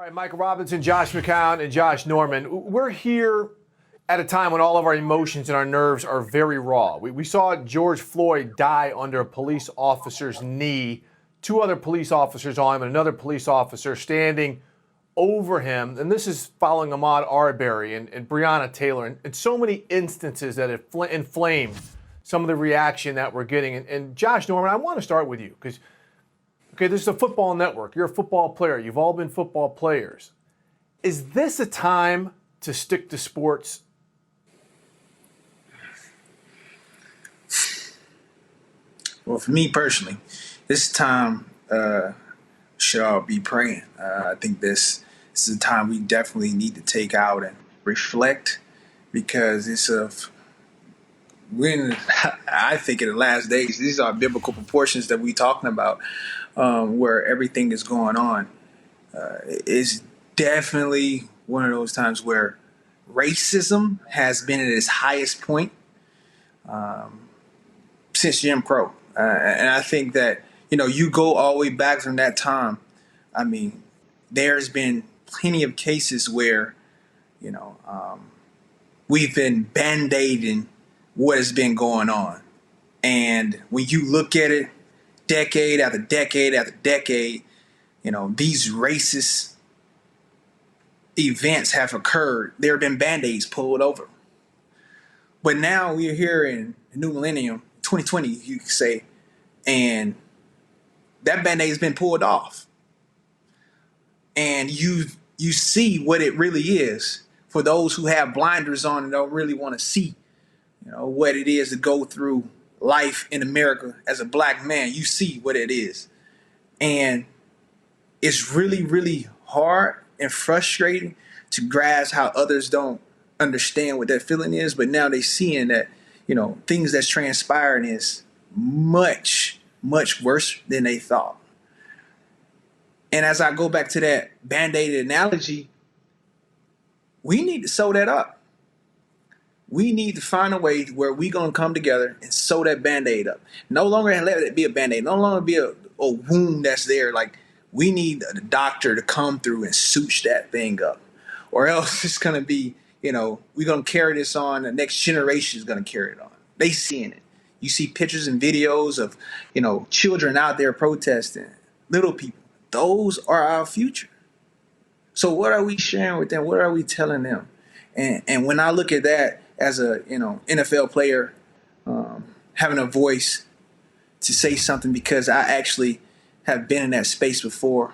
right, Michael Robinson, Josh McCown, and Josh Norman. We're here at a time when all of our emotions and our nerves are very raw. We saw George Floyd die under a police officer's knee, two other police officers on him, and another police officer standing over him. And this is following Ahmaud Arbery and Breonna Taylor, and so many instances that have inflamed some of the reaction that we're getting. And Josh Norman, I want to start with you because, okay, this is a football network. You're a football player. You've all been football players. Is this a time to stick to sports? Well, for me personally, this time should all be praying. I think this is a time we definitely need to take out and reflect, because it's I think in the last days, these are biblical proportions that we're talking about, where everything is going on. It's definitely one of those times where racism has been at its highest point since Jim Crow. And I think that, you go all the way back from that time. I mean, there's been plenty of cases where, we've been band-aiding what has been going on. And when you look at it, decade after decade after decade, these racist events have occurred. There have been band-aids pulled over. But now we're here in the new millennium, 2020, you could say, and that band-aid has been pulled off. And you see what it really is for those who have blinders on and don't really want to see, what it is to go through life in America as a black man. You see what it is. And it's really, really hard and frustrating to grasp how others don't understand what that feeling is. But now they're seeing that, things that's transpiring is much, much worse than they thought. And as I go back to that Band-Aid analogy, we need to sew that up. We need to find a way where we're going to come together and sew that Band-Aid up. No longer let it be a Band-Aid. No longer be a wound that's there. Like, we need the doctor to come through and suture that thing up. Or else it's going to be, we're going to carry this on. The next generation is going to carry it on. They seeing it. You see pictures and videos of, children out there protesting, little people. Those are our future. So what are we sharing with them? What are we telling them? And when I look at that as a, NFL player, having a voice to say something, because I actually have been in that space before.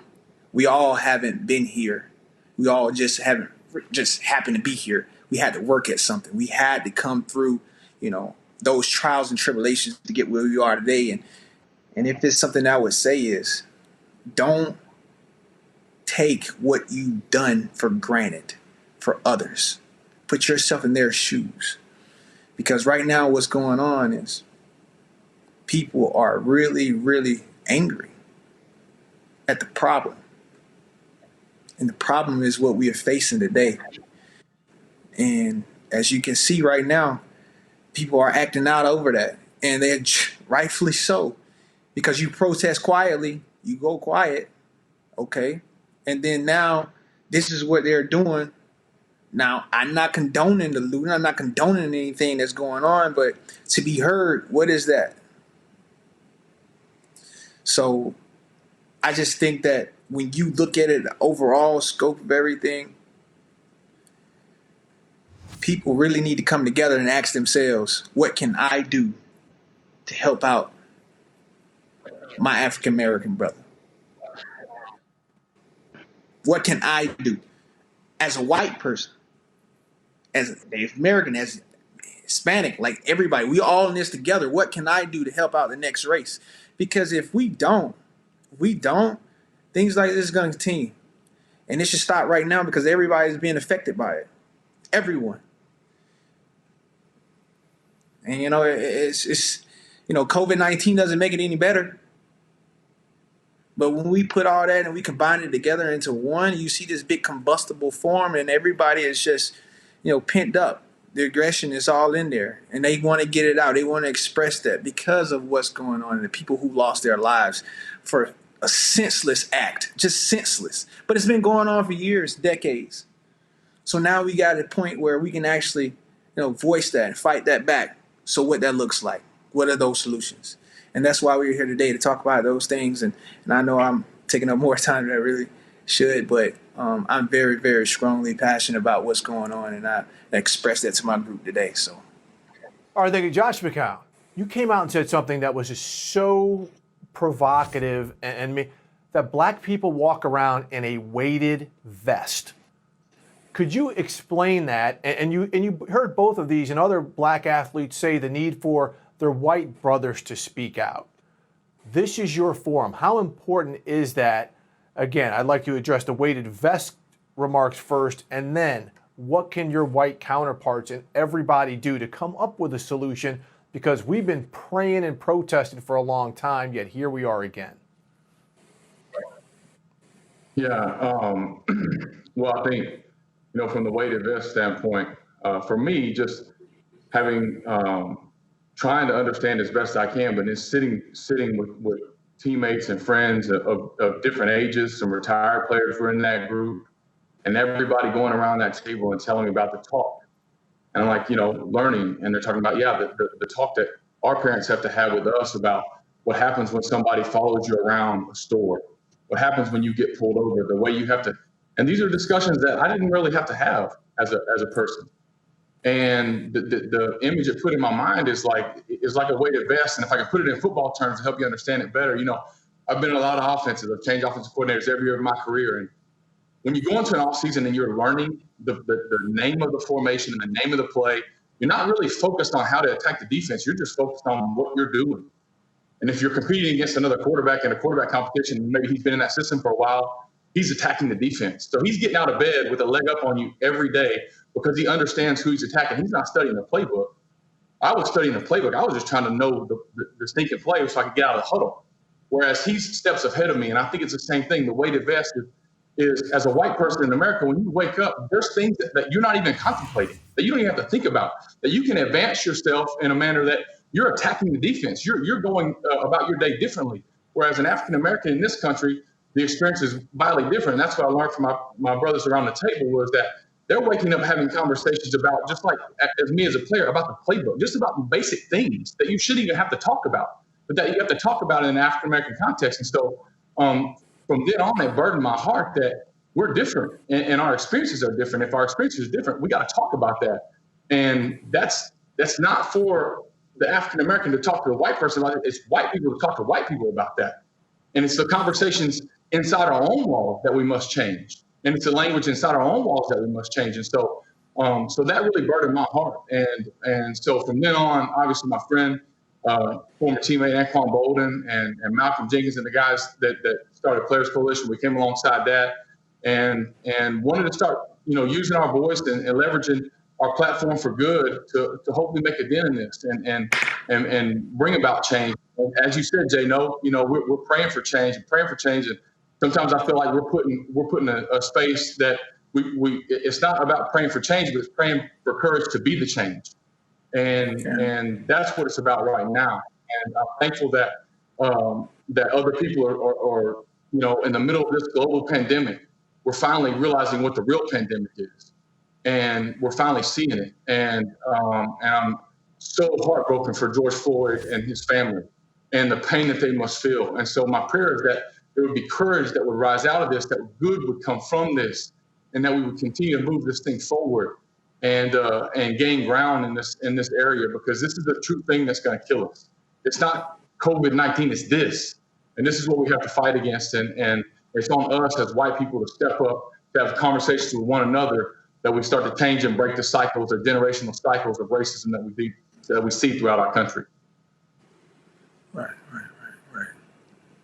We all haven't been here. We all just happened to be here. We had to work at something. We had to come through, those trials and tribulations to get where we are today. And if there's something I would say is, don't take what you've done for granted for others. Put yourself in their shoes. Because right now what's going on is people are really, really angry at the problem. And the problem is what we are facing today. And as you can see right now, people are acting out over that. And they're rightfully so. Because you protest quietly, you go quiet, okay? And then now this is what they're doing. Now, I'm not condoning the looting. I'm not condoning anything that's going on. But to be heard, what is that? So I just think that when you look at it, the overall scope of everything, people really need to come together and ask themselves, what can I do to help out my African-American brother? What can I do as a white person, as a Native American, as Hispanic, like everybody? We all in this together. What can I do to help out the next race? Because if we don't, things like this is going to continue. And it should stop right now, because everybody's being affected by it. Everyone. And, it's COVID-19 doesn't make it any better. But when we put all that and we combine it together into one, you see this big combustible form, and everybody is just, pent up. The aggression is all in there, and they want to get it out. They want to express that because of what's going on, and the people who lost their lives for a senseless act, just senseless. But it's been going on for years, decades. So now we got a point where we can actually, voice that and fight that back. So what that looks like, what are those solutions? And that's why we're here today, to talk about those things. And I know I'm taking up more time than I really should, but I'm very, very strongly passionate about what's going on, and I expressed that to my group today. So, All right, thank you. Josh McCown, you came out and said something that was just so provocative and that black people walk around in a weighted vest. Could you explain that? And you heard both of these and other black athletes say the need for their white brothers to speak out. This is your forum. How important is that? Again, I'd like to address the weighted vest remarks first, and then what can your white counterparts and everybody do to come up with a solution? Because we've been praying and protesting for a long time, yet here we are again. Yeah, well, I think, from the weighted vest standpoint, for me, just having, trying to understand as best I can, but then sitting with teammates and friends of different ages, some retired players were in that group, and everybody going around that table and telling me about the talk. And I'm like, learning, and they're talking about, the talk that our parents have to have with us about what happens when somebody follows you around a store, what happens when you get pulled over, the way you have to, and these are discussions that I didn't really have to have as a person. And the image it put in my mind is like a weighted vest. And if I can put it in football terms to help you understand it better, I've been in a lot of offenses. I've changed offensive coordinators every year of my career. And when you go into an offseason and you're learning the name of the formation and the name of the play, you're not really focused on how to attack the defense. You're just focused on what you're doing. And if you're competing against another quarterback in a quarterback competition, maybe he's been in that system for a while, he's attacking the defense. So he's getting out of bed with a leg up on you every day because he understands who he's attacking. He's not studying the playbook. I was studying the playbook. I was just trying to know the stinking play so I could get out of the huddle. Whereas he's steps ahead of me, and I think it's the same thing. The weighted vest is as a white person in America, when you wake up, there's things that you're not even contemplating, that you don't even have to think about, that you can advance yourself in a manner that you're attacking the defense. You're going about your day differently. Whereas an African American in this country, the experience is vitally different. And that's what I learned from my brothers around the table was that they're waking up having conversations about, just like as me as a player, about the playbook, just about basic things that you shouldn't even have to talk about, but that you have to talk about in an African American context. And so from then on, it burdened my heart that we're different and our experiences are different. If our experience is different, we got to talk about that. And that's not for the African American to talk to a white person about it. It's white people to talk to white people about that. And it's the conversations inside our own walls that we must change. And it's the language inside our own walls that we must change. And so that really burdened my heart. And so from then on, obviously my friend, former teammate McCown Bolden and Malcolm Jenkins and the guys that started Players Coalition, we came alongside that and wanted to start, using our voice and leveraging our platform for good to hopefully make a dent in this and bring about change. And as you said, Jay, we're praying for change and sometimes I feel like we're putting a space that it's not about praying for change, but it's praying for courage to be the change. And that's what it's about right now. And I'm thankful that other people are in the middle of this global pandemic, we're finally realizing what the real pandemic is. And we're finally seeing it. And I'm so heartbroken for George Floyd and his family and the pain that they must feel. And so my prayer is that there would be courage that would rise out of this, that good would come from this, and that we would continue to move this thing forward and gain ground in this area, because this is the true thing that's going to kill us. It's not COVID-19, it's this. And this is what we have to fight against. And it's on us as white people to step up, to have conversations with one another, that we start to change and break the cycles or generational cycles of racism that we see throughout our country. Right.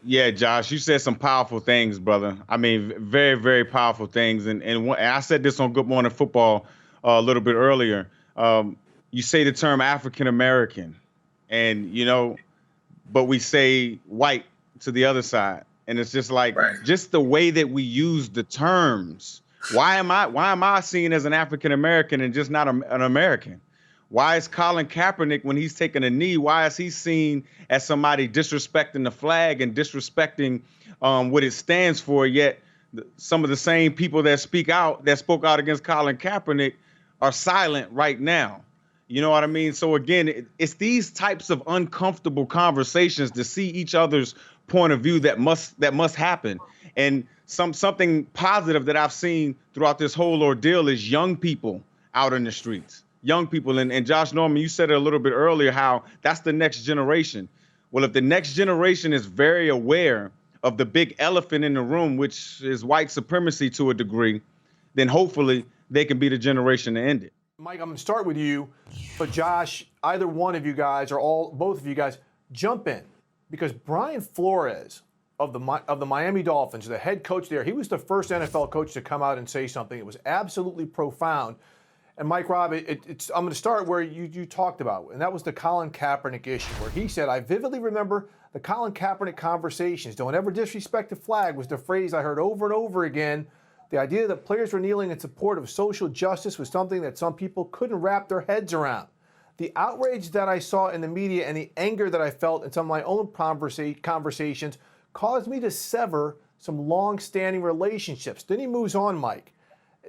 Yeah, Josh, you said some powerful things, brother. I mean, very, very powerful things. And I said this on Good Morning Football a little bit earlier. You say the term African American, and but we say white to the other side, and it's just like just the way that we use the terms. Why am I seen as an African American and just not an American? Why is Colin Kaepernick, when he's taking a knee, why is he seen as somebody disrespecting the flag and disrespecting what it stands for? Yet some of the same people that spoke out against Colin Kaepernick are silent right now. You know what I mean? So again, it's these types of uncomfortable conversations to see each other's point of view that must happen. And something positive that I've seen throughout this whole ordeal is young people out in the streets. Young people, and Josh Norman, you said it a little bit earlier, how that's the next generation. Well, if the next generation is very aware of the big elephant in the room, which is white supremacy to a degree, then hopefully they can be the generation to end it. Mike, I'm going to start with you, but Josh, either one of you guys or both of you guys, jump in, because Brian Flores of the Miami Dolphins, the head coach there, he was the first NFL coach to come out and say something. It was absolutely profound. And Mike Robb, I'm going to start where you talked about, and that was the Colin Kaepernick issue, where he said, I vividly remember the Colin Kaepernick conversations. Don't ever disrespect the flag was the phrase I heard over and over again. The idea that players were kneeling in support of social justice was something that some people couldn't wrap their heads around. The outrage that I saw in the media and the anger that I felt in some of my own conversations caused me to sever some long-standing relationships. Then he moves on, Mike.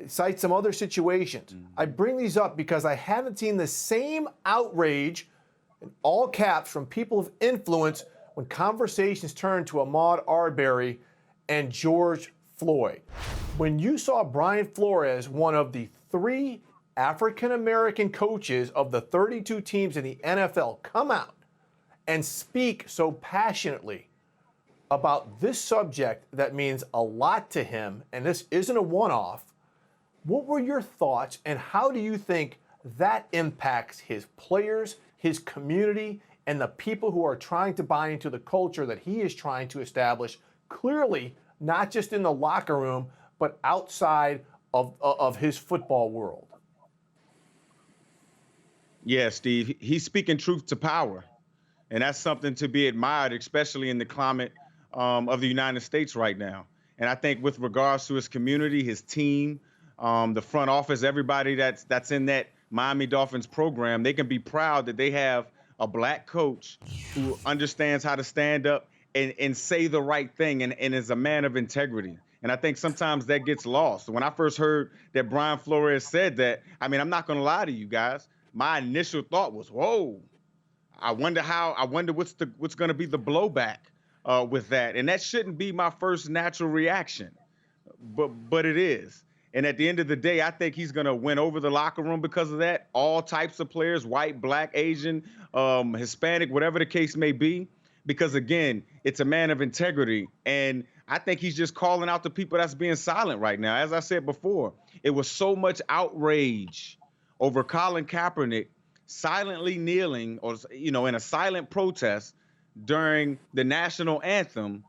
Cite some other situations. I bring these up because I haven't seen the same outrage in all caps from people of influence when conversations turn to Ahmaud Arbery and George Floyd. When you saw Brian Flores, one of the 3 African-American coaches of the 32 teams in the NFL, come out and speak so passionately about this subject that means a lot to him, and this isn't a one-off, what were your thoughts, and how do you think that impacts his players, his community, and the people who are trying to buy into the culture that he is trying to establish, clearly not just in the locker room, but outside of his football world? Yeah, Steve, he's speaking truth to power. And that's something to be admired, especially in the climate of the United States right now. And I think with regards to his community, his team, the front office, everybody that's in that Miami Dolphins program, they can be proud that they have a black coach who understands how to stand up and say the right thing and is a man of integrity. And I think sometimes that gets lost. When I first heard that Brian Flores said that, I mean, I'm not going to lie to you guys. My initial thought was, whoa, I wonder what's going to be the blowback with that. And that shouldn't be my first natural reaction, but it is. And at the end of the day, I think he's going to win over the locker room because of that. All types of players, white, black, Asian, Hispanic, whatever the case may be. Because, again, it's a man of integrity. And I think he's just calling out the people that's being silent right now. As I said before, it was so much outrage over Colin Kaepernick silently kneeling or, in a silent protest during the national anthem.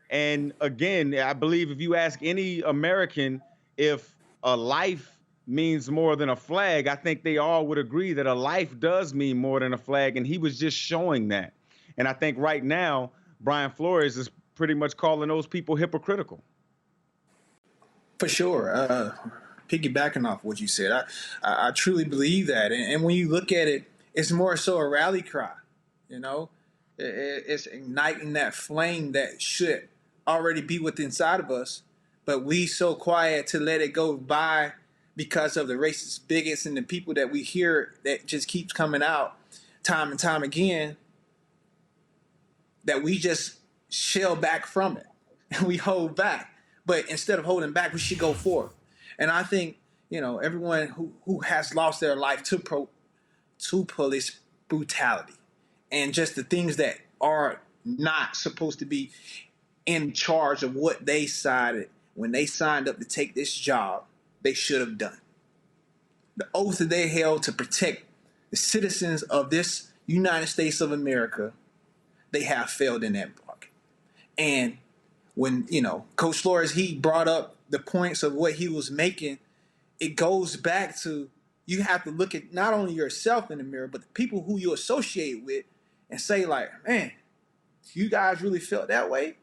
And, again, I believe if you ask any American if a life means more than a flag, I think they all would agree that a life does mean more than a flag. And he was just showing that. And I think right now, Brian Flores is pretty much calling those people hypocritical. For sure. Piggybacking off what you said, I truly believe that. And when you look at it, it's more so a rally cry. It's igniting that flame that should already be within inside of us, but we so quiet to let it go by because of the racist bigots and the people that we hear that just keeps coming out time and time again, that we just shell back from it and we hold back. But instead of holding back, we should go forth. And I think, everyone who has lost their life to police brutality and just the things that are not supposed to be in charge of what they decided when they signed up to take this job, they should have done. The oath that they held to protect the citizens of this United States of America, they have failed in that bargain. And when, Coach Flores, he brought up the points of what he was making, it goes back to you have to look at not only yourself in the mirror, but the people who you associate with and say like, man, you guys really felt that way?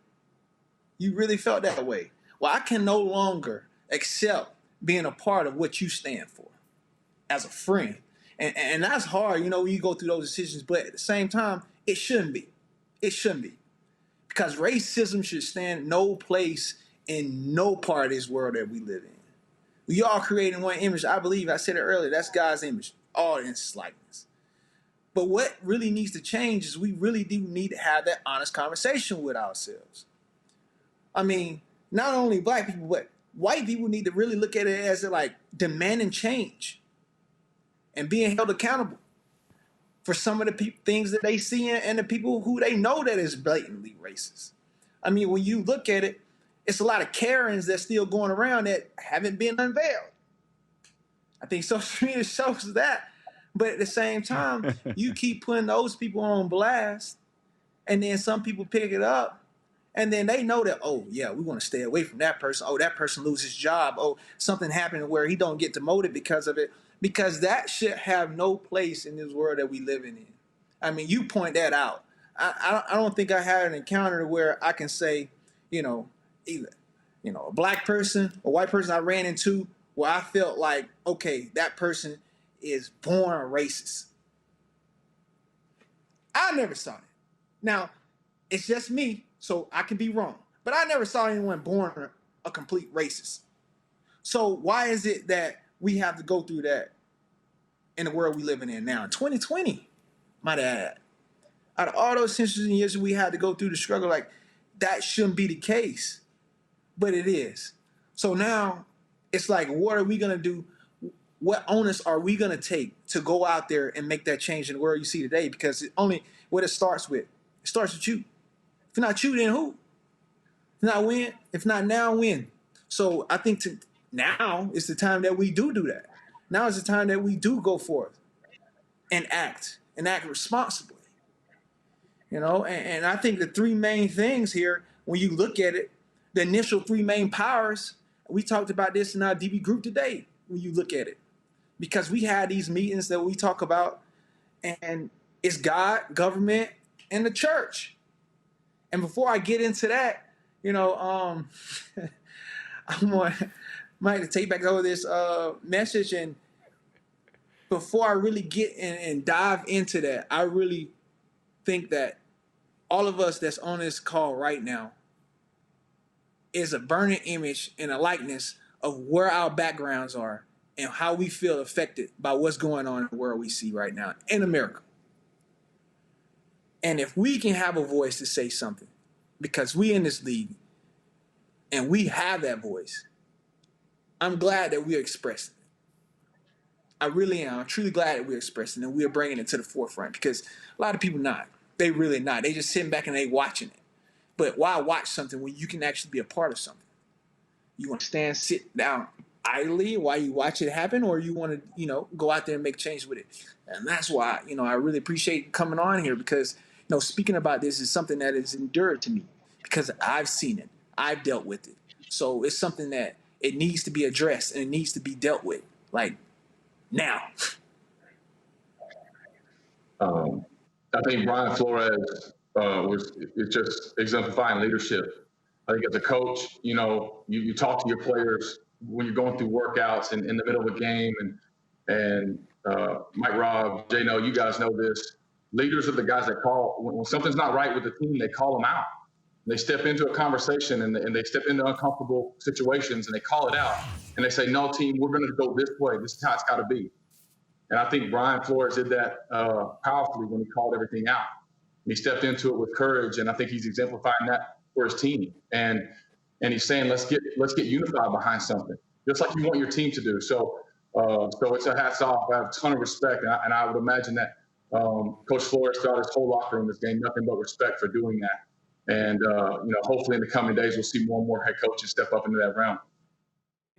You really felt that way? Well, I can no longer accept being a part of what you stand for as a friend. And that's hard, when you go through those decisions. But at the same time, it shouldn't be. It shouldn't be. Because racism should stand no place in no part of this world that we live in. We all creating one image. I believe, I said it earlier, that's God's image, all in his likeness. But what really needs to change is we really do need to have that honest conversation with ourselves. I mean, not only black people, but white people need to really look at it as like demanding change and being held accountable for some of the things that they see and the people who they know that is blatantly racist. I mean, when you look at it, it's a lot of Karens that's still going around that haven't been unveiled. I think social media shows that. But at the same time, you keep putting those people on blast, and then some people pick it up, and then they know that, oh, yeah, we want to stay away from that person. Oh, that person loses his job. Oh, something happened where he don't get demoted because of it. Because that should have no place in this world that we living in. I mean, you point that out. I don't think I had an encounter where I can say, either, a black person, a white person I ran into where I felt like, okay, that person is born racist. I never saw it. Now, it's just me, so I can be wrong. But I never saw anyone born a complete racist. So why is it that we have to go through that in the world we living in now? 2020, might add. Out of all those centuries and years we had to go through the struggle, like, that shouldn't be the case. But it is. So now, it's like, what are we going to do? What onus are we going to take to go out there and make that change in the world you see today? Because what it starts with. It starts with you. If not you, then who? If not when? If not now, when? So I think now is the time that we do that. Now is the time that we do go forth and act responsibly. And I think the three main things here, when you look at it, the initial three main powers, we talked about this in our DB group today, when you look at it. Because we had these meetings that we talk about, and it's God, government, and the church. And before I get into that, I might have to take back over this message. And before I really get in and dive into that, I really think that all of us that's on this call right now is a burning image and a likeness of where our backgrounds are and how we feel affected by what's going on in the world we see right now in America. And if we can have a voice to say something, because we in this league and we have that voice, I'm glad that we're expressing it. I really am. I'm truly glad that we're expressing it and we're bringing it to the forefront, because a lot of people not. They really not. They just sitting back and they watching it. But why watch something when you can actually be a part of something? You want to sit down idly while you watch it happen, or you want to, go out there and make change with it? And that's why, I really appreciate coming on here, because, speaking about this is something that has endured to me, because I've seen it. I've dealt with it. So it's something that it needs to be addressed and it needs to be dealt with, like, now. I think Brian Flores is just exemplifying leadership. I think as a coach, you talk to your players when you're going through workouts and in the middle of a game, and Mike, Rob, Jay, you guys know this. Leaders are the guys that call when something's not right with the team. They call them out. They step into a conversation and they step into uncomfortable situations and they call it out and they say, "No, team, we're going to go this way. This is how it's got to be." And I think Brian Flores did that powerfully when he called everything out. And he stepped into it with courage, and I think he's exemplifying that for his team. And he's saying, let's get unified behind something, just like you want your team to do. So it's a hats off. I have a ton of respect, and I would imagine that Coach Flores throughout his whole locker room has gained nothing but respect for doing that. And hopefully in the coming days we'll see more and more head coaches step up into that realm.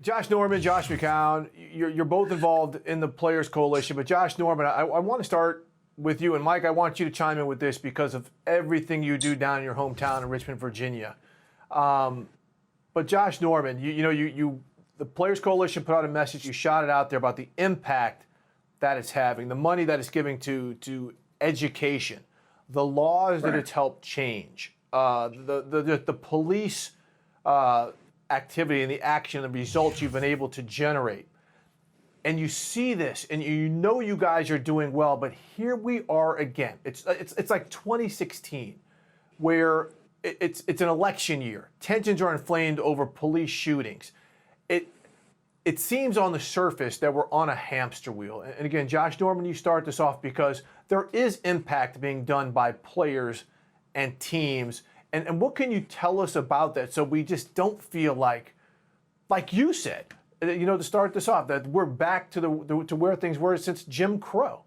Josh Norman, Josh McCown, you're both involved in the Players Coalition, but Josh Norman, I want to start with you. And Mike, I want you to chime in with this because of everything you do down in your hometown in Richmond, Virginia. But Josh Norman, the Players Coalition put out a message, you shot it out there about the impact that it's having, the money that it's giving to education, the laws that it's helped change, the police activity and the action, the results you've been able to generate. and you see this, and you know you guys are doing well, but here we are again. It's like 2016, where it's an election year. Tensions are inflamed over police shootings. It seems on the surface that we're on a hamster wheel. And again, Josh Norman, you start this off because there is impact being done by players and teams. And what can you tell us about that so we just don't feel like you said, to start this off, that we're back to to where things were since Jim Crow?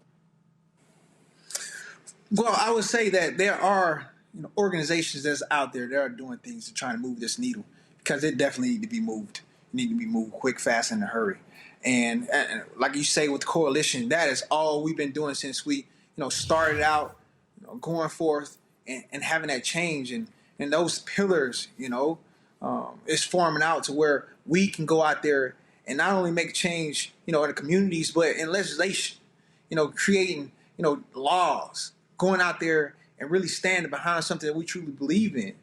Well, I would say that there are organizations that's out there that are doing things to try to move this needle, because it definitely need to be moved. It need to be moved quick, fast, and in a hurry. And like you say with the coalition, that is all we've been doing since we started out, going forth and having that change, and those pillars, is forming out to where we can go out there and not only make change, in the communities, but in legislation, creating, laws, going out there and really standing behind something that we truly believe in,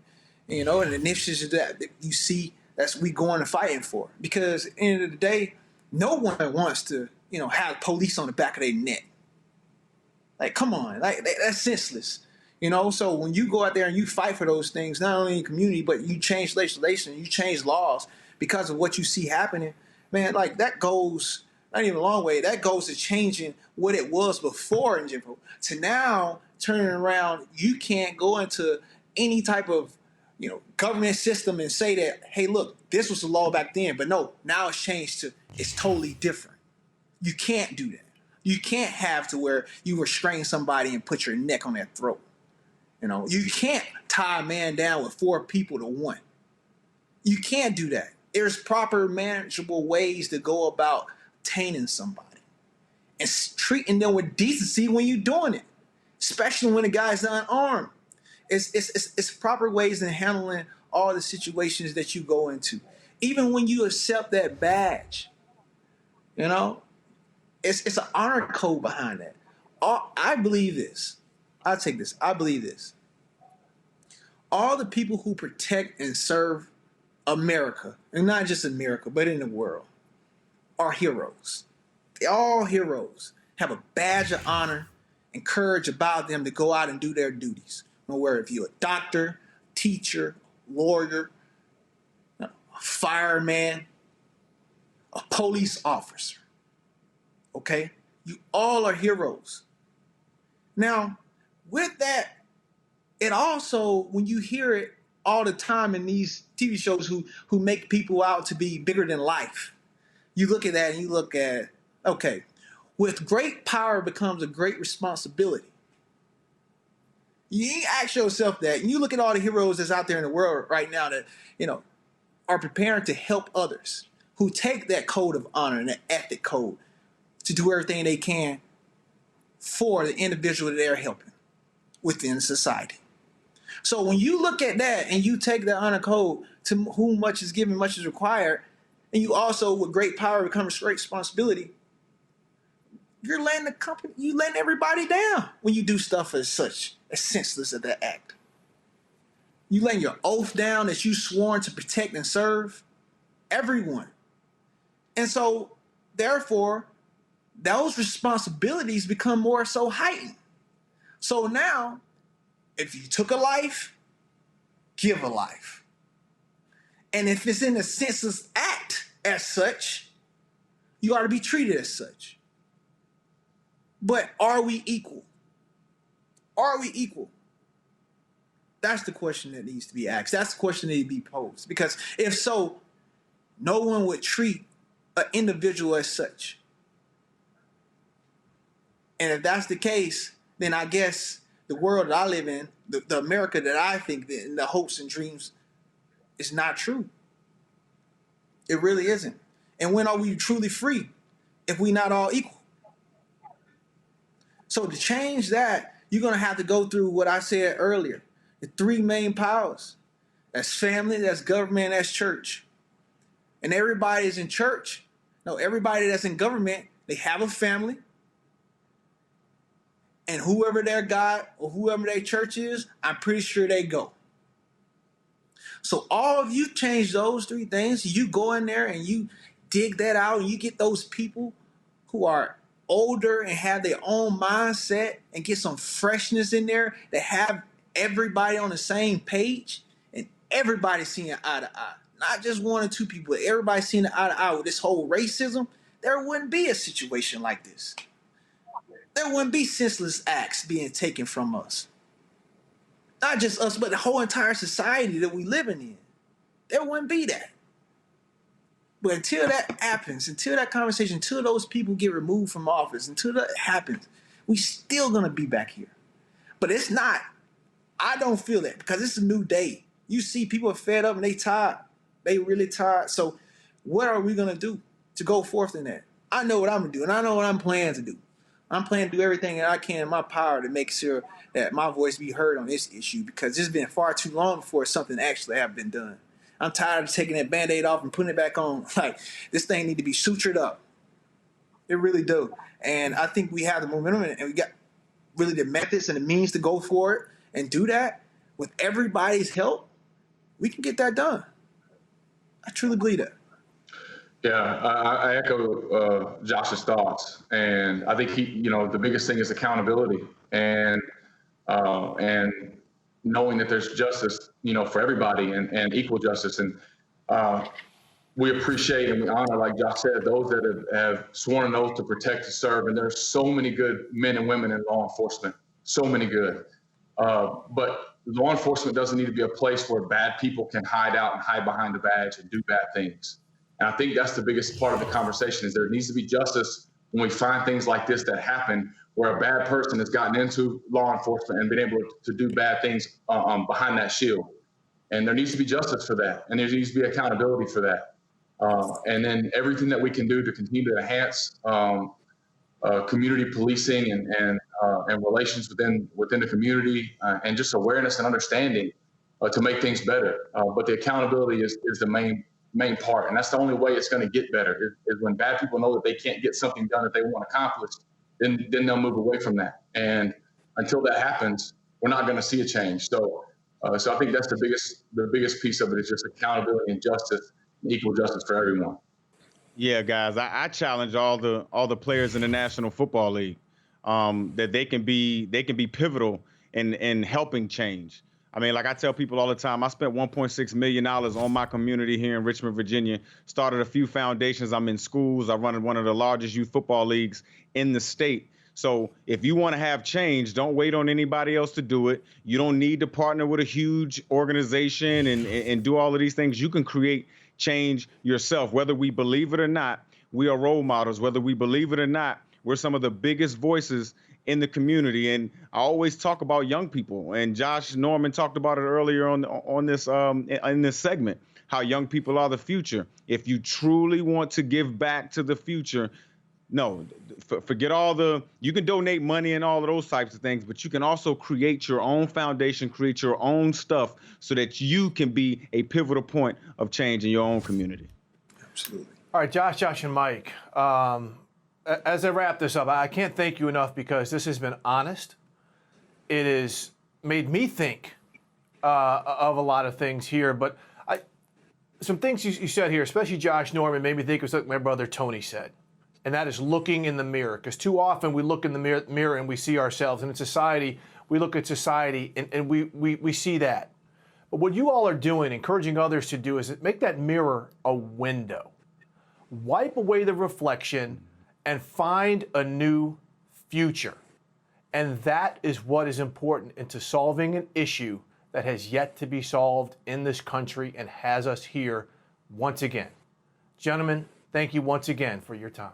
and initiatives that you see that's we going and fighting for. Because at the end of the day, no one wants to, have police on the back of their neck. Like, come on, that's senseless. So when you go out there and you fight for those things, not only in the community, but you change legislation, you change laws because of what you see happening, man, like that goes not even a long way. That goes to changing what it was before in general to now turning around. You can't go into any type of government system and say that, hey, look, this was the law back then, but no, now it's changed to it's totally different. You can't do that. You can't have to where you restrain somebody and put your neck on their throat. You can't tie a man down with 4 people to 1. You can't do that. There's proper manageable ways to go about taming somebody and treating them with decency when you're doing it, especially when the guy's unarmed. It's proper ways in handling all the situations that you go into. Even when you accept that badge, it's an honor code behind that. I believe this. I'll take this. I believe this. All the people who protect and serve America, and not just America, but in the world, are heroes. They're all heroes. Have a badge of honor and courage about them to go out and do their duties. No matter if you're a doctor, teacher, lawyer, a fireman, a police officer. Okay? You all are heroes. Now, with that, it also, when you hear it all the time in these TV shows who make people out to be bigger than life, you look at that and you look at, okay, with great power becomes a great responsibility. You ask yourself that, and you look at all the heroes that's out there in the world right now that, are preparing to help others, who take that code of honor and that ethic code to do everything they can for the individual that they're helping within society. So when you look at that and you take that honor code to whom much is given, much is required, and you also, with great power, becomes great responsibility, you're letting the company, you letting everybody down when you do stuff as such, as senseless as that act. You letting your oath down that you sworn to protect and serve everyone. And so, therefore, those responsibilities become more so heightened. So now, if you took a life, give a life. And if it's in a senseless act as such, you ought to be treated as such. But are we equal? Are we equal? That's the question that needs to be asked. That's the question that needs to be posed. Because if so, no one would treat an individual as such. And if that's the case, then I guess the world that I live in, the America that I think that in the hopes and dreams, is not true. It really isn't. And when are we truly free if we're not all equal? So to change that, you're going to have to go through what I said earlier. The 3 main powers. That's family, that's government, that's church. And everybody is in church. No, everybody that's in government, they have a family. And whoever their God or whoever their church is, I'm pretty sure they go. So all of you change those 3 things, you go in there and you dig that out and you get those people who are older and have their own mindset and get some freshness in there that have everybody on the same page and everybody seeing eye to eye. Not just one or two people, everybody seeing eye to eye with this whole racism, there wouldn't be a situation like this. There wouldn't be senseless acts being taken from us. Not just us, but the whole entire society that we living in. There wouldn't be that. But until that happens, until that conversation, until those people get removed from office, until that happens, we still gonna be back here. But it's not. I don't feel that because it's a new day. You see people are fed up and they tired. They really tired. So what are we gonna do to go forth in that? I know what I'm gonna do, and I know what I'm planning to do. I'm planning to do everything that I can in my power to make sure that my voice be heard on this issue because it's been far too long before something actually have been done. I'm tired of taking that Band-Aid off and putting it back on. Like, this thing need to be sutured up. It really do. And I think we have the momentum and we got really the methods and the means to go for it and do that. With everybody's help, we can get that done. I truly believe that. Yeah, I echo Josh's thoughts, and I think the biggest thing is accountability and knowing that there's justice, for everybody and equal justice. And we appreciate and we honor, like Josh said, those that have sworn an oath to protect and serve. And there's so many good men and women in law enforcement, so many good. But law enforcement doesn't need to be a place where bad people can hide out and hide behind the badge and do bad things. And I think that's the biggest part of the conversation is there needs to be justice when we find things like this that happen where a bad person has gotten into law enforcement and been able to do bad things behind that shield. And there needs to be justice for that. And there needs to be accountability for that. And then everything that we can do to continue to enhance community policing and relations within the community and just awareness and understanding to make things better. But the accountability is the main part. And that's the only way it's going to get better is when bad people know that they can't get something done that they want accomplished, then they'll move away from that. And until that happens, we're not going to see a change. So I think that's the biggest piece of it is just accountability and justice, equal justice for everyone. Yeah, guys, I challenge all the players in the National Football League that they can be pivotal in helping change. I mean, like I tell people all the time, I spent $1.6 million on my community here in Richmond, Virginia, started a few foundations. I'm in schools. I run one of the largest youth football leagues in the state. So if you want to have change, don't wait on anybody else to do it. You don't need to partner with a huge organization and do all of these things. You can create change yourself. Whether we believe it or not, we are role models. Whether we believe it or not, we're some of the biggest voices in the community. And I always talk about young people. And Josh Norman talked about it earlier on this in this segment, how young people are the future. If you truly want to give back to the future, no, forget you can donate money and all of those types of things, but you can also create your own foundation, create your own stuff so that you can be a pivotal point of change in your own community. Absolutely. All right, Josh, and Mike, as I wrap this up, I can't thank you enough because this has been honest. It has made me think of a lot of things here, but some things you said here, especially Josh Norman, made me think of something my brother Tony said. And that is looking in the mirror. Because too often we look in the mirror and we see ourselves. And in society, we look at society and we see that. But what you all are doing, encouraging others to do, is make that mirror a window. Wipe away the reflection and find a new future. And that is what is important into solving an issue that has yet to be solved in this country and has us here once again. Gentlemen, thank you once again for your time.